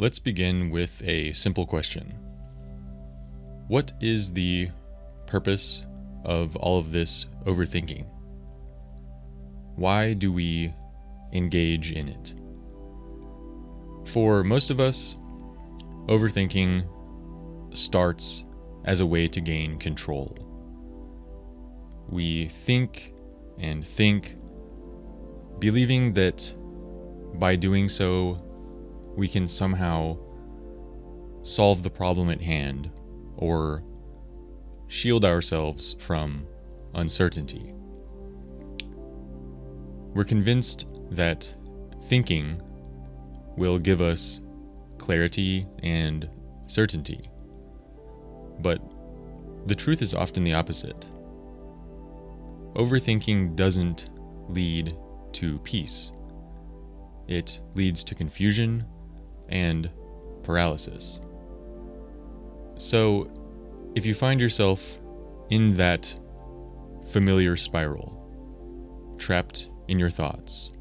Let's begin with a simple question. What is the purpose of all of this overthinking? Why do we engage in it? For most of us, overthinking starts as a way to gain control. We think and think, believing that by doing so, we can somehow solve the problem at hand or shield ourselves from uncertainty. We're convinced that thinking will give us clarity and certainty. But the truth is often the opposite. Overthinking doesn't lead to peace. It leads to confusion and paralysis. So, if you find yourself in that familiar spiral, trapped in your thoughts,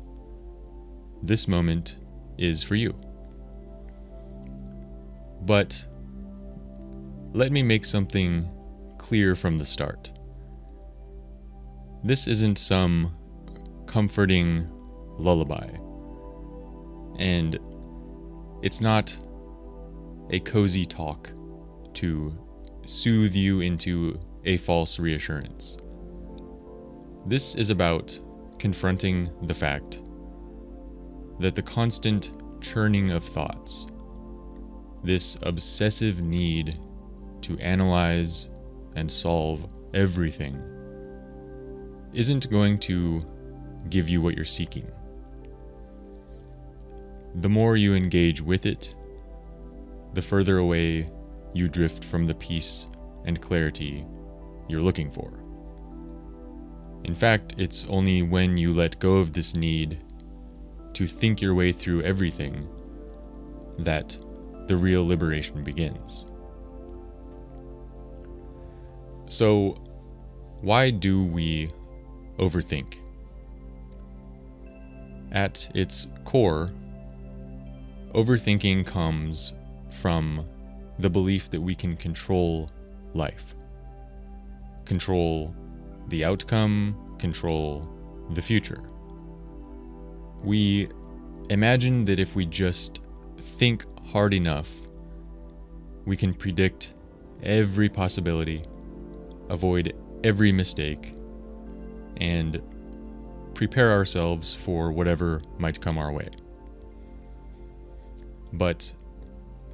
this moment is for you. But let me make something clear from the start. This isn't some comforting lullaby, and it's not a cozy talk to soothe you into a false reassurance. This is about confronting the fact that the constant churning of thoughts, this obsessive need to analyze and solve everything, isn't going to give you what you're seeking. The more you engage with it, the further away you drift from the peace and clarity you're looking for. In fact, it's only when you let go of this need to think your way through everything that the real liberation begins. So, why do we overthink? At its core, overthinking comes from the belief that we can control life, control the outcome, control the future. We imagine that if we just think hard enough, we can predict every possibility, avoid every mistake, and prepare ourselves for whatever might come our way. But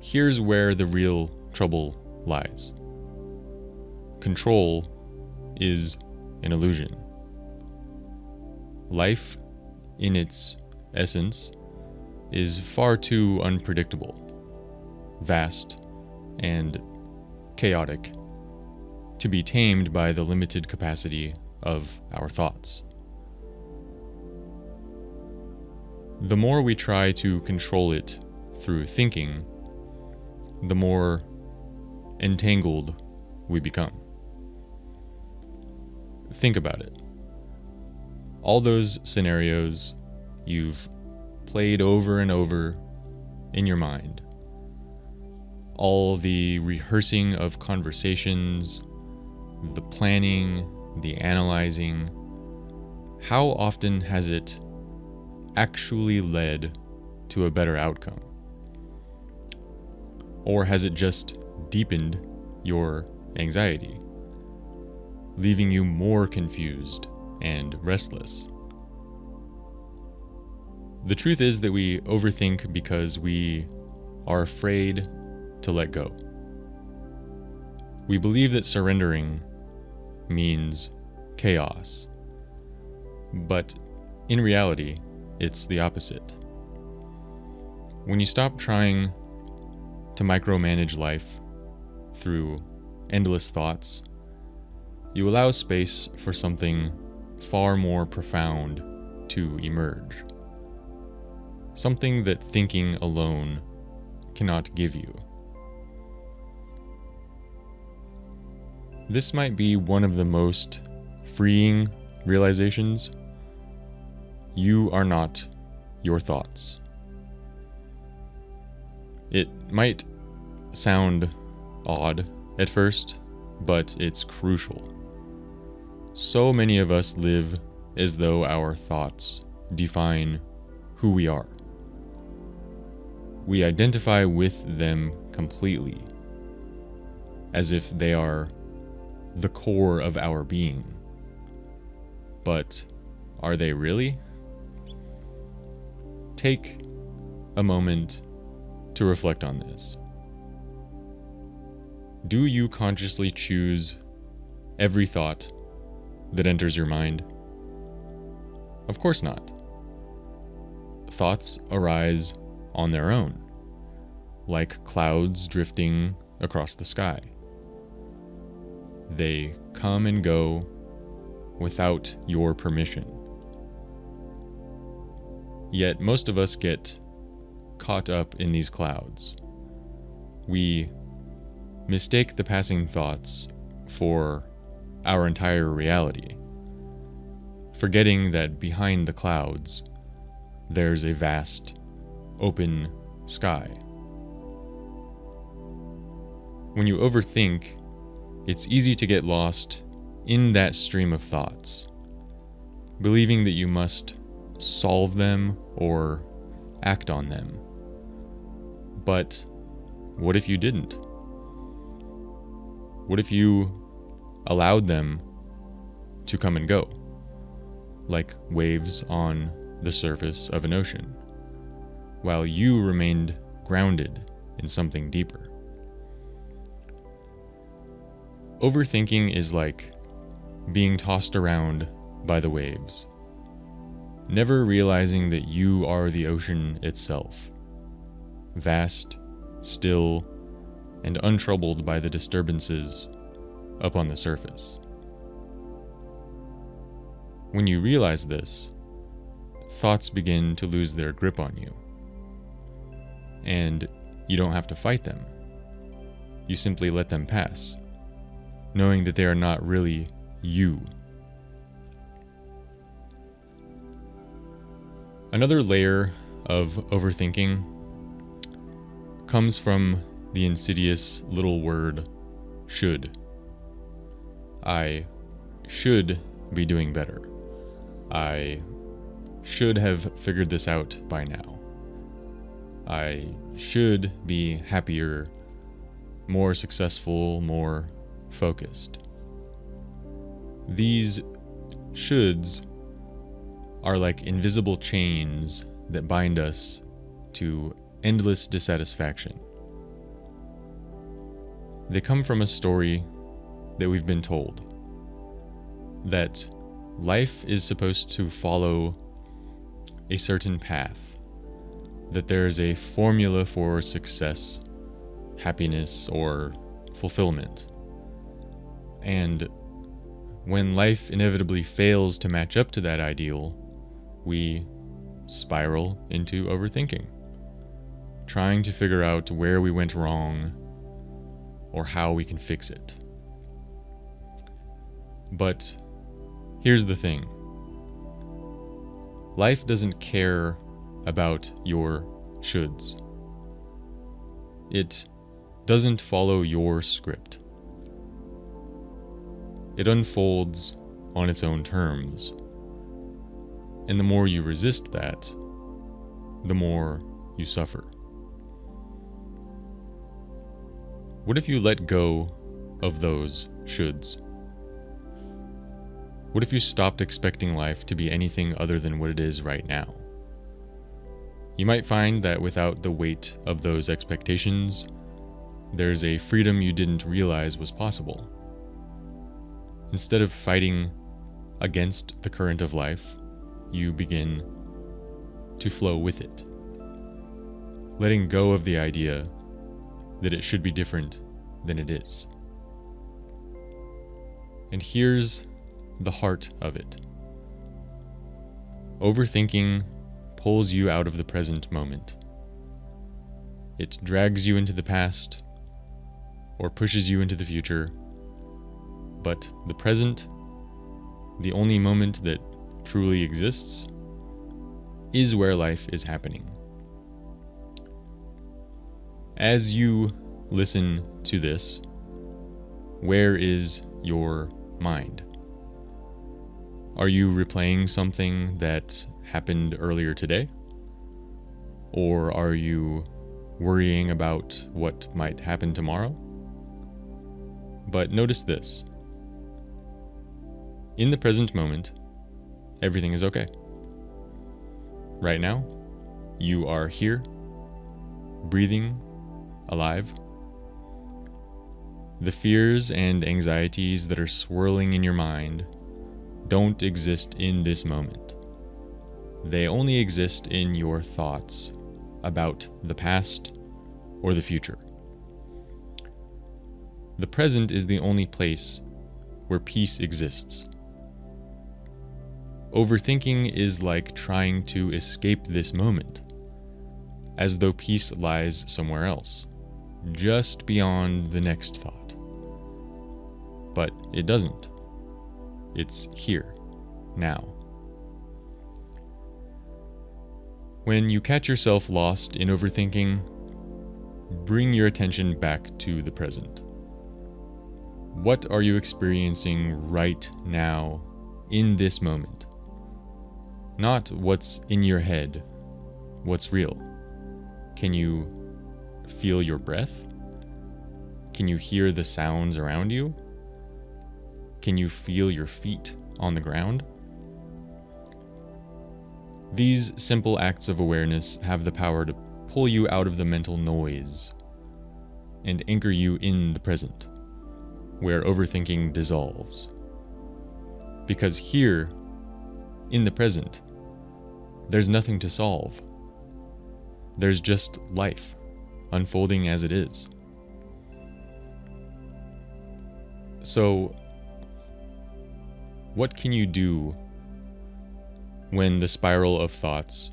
here's where the real trouble lies. Control is an illusion. Life, in its essence, is far too unpredictable, vast, and chaotic to be tamed by the limited capacity of our thoughts. The more we try to control it through thinking, the more entangled we become. Think about it. All those scenarios you've played over and over in your mind, all the rehearsing of conversations, the planning, the analyzing, how often has it actually led to a better outcome? Or has it just deepened your anxiety, leaving you more confused and restless? The truth is that we overthink because we are afraid to let go. We believe that surrendering means chaos, but in reality, it's the opposite. When you stop trying to micromanage life through endless thoughts, you allow space for something far more profound to emerge. Something that thinking alone cannot give you. This might be one of the most freeing realizations. You are not your thoughts. It might sound odd at first, but it's crucial. So many of us live as though our thoughts define who we are. We identify with them completely, as if they are the core of our being. But are they really? Take a moment to reflect on this. Do you consciously choose every thought that enters your mind? Of course not. Thoughts arise on their own, like clouds drifting across the sky. They come and go without your permission. Yet most of us get caught up in these clouds. We mistake the passing thoughts for our entire reality, forgetting that behind the clouds, there's a vast, open sky. When you overthink, it's easy to get lost in that stream of thoughts, believing that you must solve them or act on them. But what if you didn't? What if you allowed them to come and go, like waves on the surface of an ocean, while you remained grounded in something deeper? Overthinking is like being tossed around by the waves, never realizing that you are the ocean itself, vast, still, and untroubled by the disturbances up on the surface. When you realize this, thoughts begin to lose their grip on you, and you don't have to fight them. You simply let them pass, knowing that they are not really you. Another layer of overthinking comes from the insidious little word should. I should be doing better. I should have figured this out by now. I should be happier, more successful, more focused. These shoulds are like invisible chains that bind us to endless dissatisfaction. They come from a story that we've been told, that life is supposed to follow a certain path, that there is a formula for success, happiness, or fulfillment. And when life inevitably fails to match up to that ideal, we spiral into overthinking, trying to figure out where we went wrong or how we can fix it. But here's the thing. Life doesn't care about your shoulds. It doesn't follow your script. It unfolds on its own terms. And the more you resist that, the more you suffer. What if you let go of those shoulds? What if you stopped expecting life to be anything other than what it is right now? You might find that without the weight of those expectations, there's a freedom you didn't realize was possible. Instead of fighting against the current of life, you begin to flow with it, letting go of the idea that it should be different than it is. And here's the heart of it. Overthinking pulls you out of the present moment. It drags you into the past or pushes you into the future. But the present, the only moment that truly exists, is where life is happening. As you listen to this, where is your mind? Are you replaying something that happened earlier today? Or are you worrying about what might happen tomorrow? But notice this. In the present moment, everything is okay. Right now, you are here, breathing, alive. The fears and anxieties that are swirling in your mind don't exist in this moment. They only exist in your thoughts about the past or the future. The present is the only place where peace exists. Overthinking is like trying to escape this moment, as though peace lies somewhere else, just beyond the next thought. But it doesn't. It's here, now. When you catch yourself lost in overthinking, bring your attention back to the present. What are you experiencing right now, in this moment? Not what's in your head, what's real. Can you feel your breath? Can you hear the sounds around you? Can you feel your feet on the ground? These simple acts of awareness have the power to pull you out of the mental noise and anchor you in the present, where overthinking dissolves. Because here, in the present, there's nothing to solve. There's just life, unfolding as it is. So, what can you do when the spiral of thoughts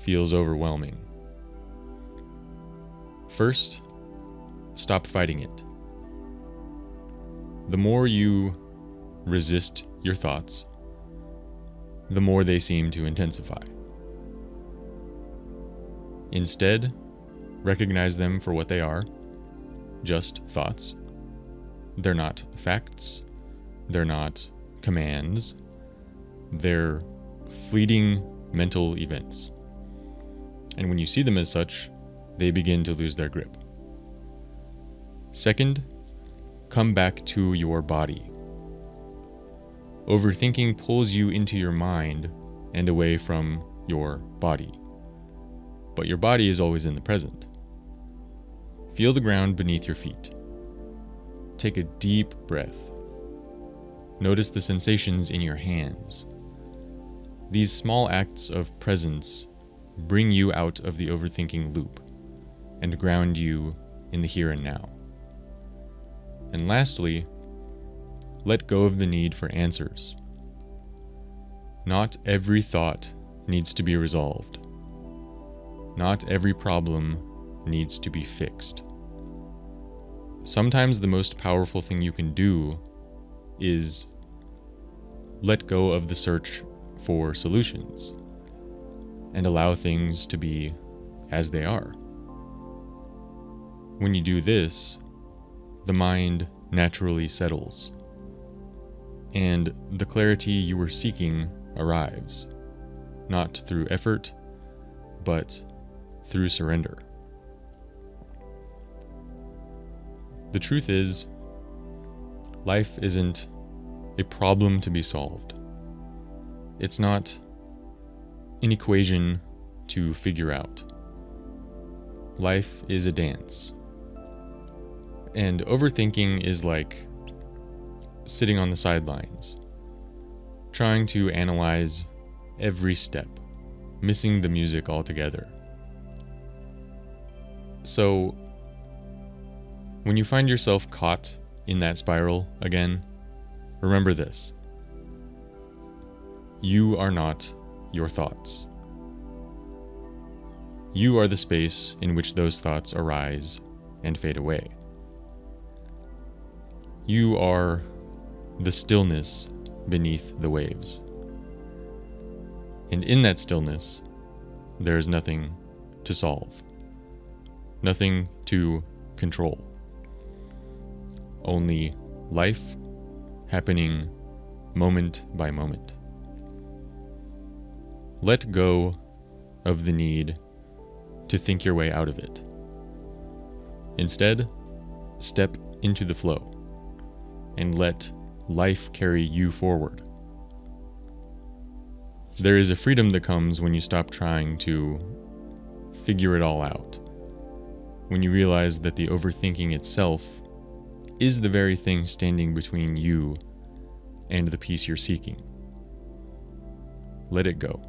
feels overwhelming? First, stop fighting it. The more you resist your thoughts, the more they seem to intensify. Instead, recognize them for what they are, just thoughts. They're not facts, they're not commands, they're fleeting mental events. And when you see them as such, they begin to lose their grip. Second, come back to your body. Overthinking pulls you into your mind and away from your body. But your body is always in the present. Feel the ground beneath your feet. Take a deep breath. Notice the sensations in your hands. These small acts of presence bring you out of the overthinking loop and ground you in the here and now. And lastly, let go of the need for answers. Not every thought needs to be resolved. Not every problem needs to be fixed. Sometimes the most powerful thing you can do is let go of the search for solutions and allow things to be as they are. When you do this, the mind naturally settles, and the clarity you were seeking arrives, not through effort, but through surrender. The truth is, life isn't a problem to be solved. It's not an equation to figure out. Life is a dance. And overthinking is like sitting on the sidelines, trying to analyze every step, missing the music altogether. So, when you find yourself caught in that spiral again, remember this. You are not your thoughts. You are the space in which those thoughts arise and fade away. You are the stillness beneath the waves. And in that stillness, there is nothing to solve, nothing to control. Only life happening moment by moment. Let go of the need to think your way out of it. Instead, step into the flow and let life carry you forward. There is a freedom that comes when you stop trying to figure it all out, when you realize that the overthinking itself is the very thing standing between you and the peace you're seeking. Let it go.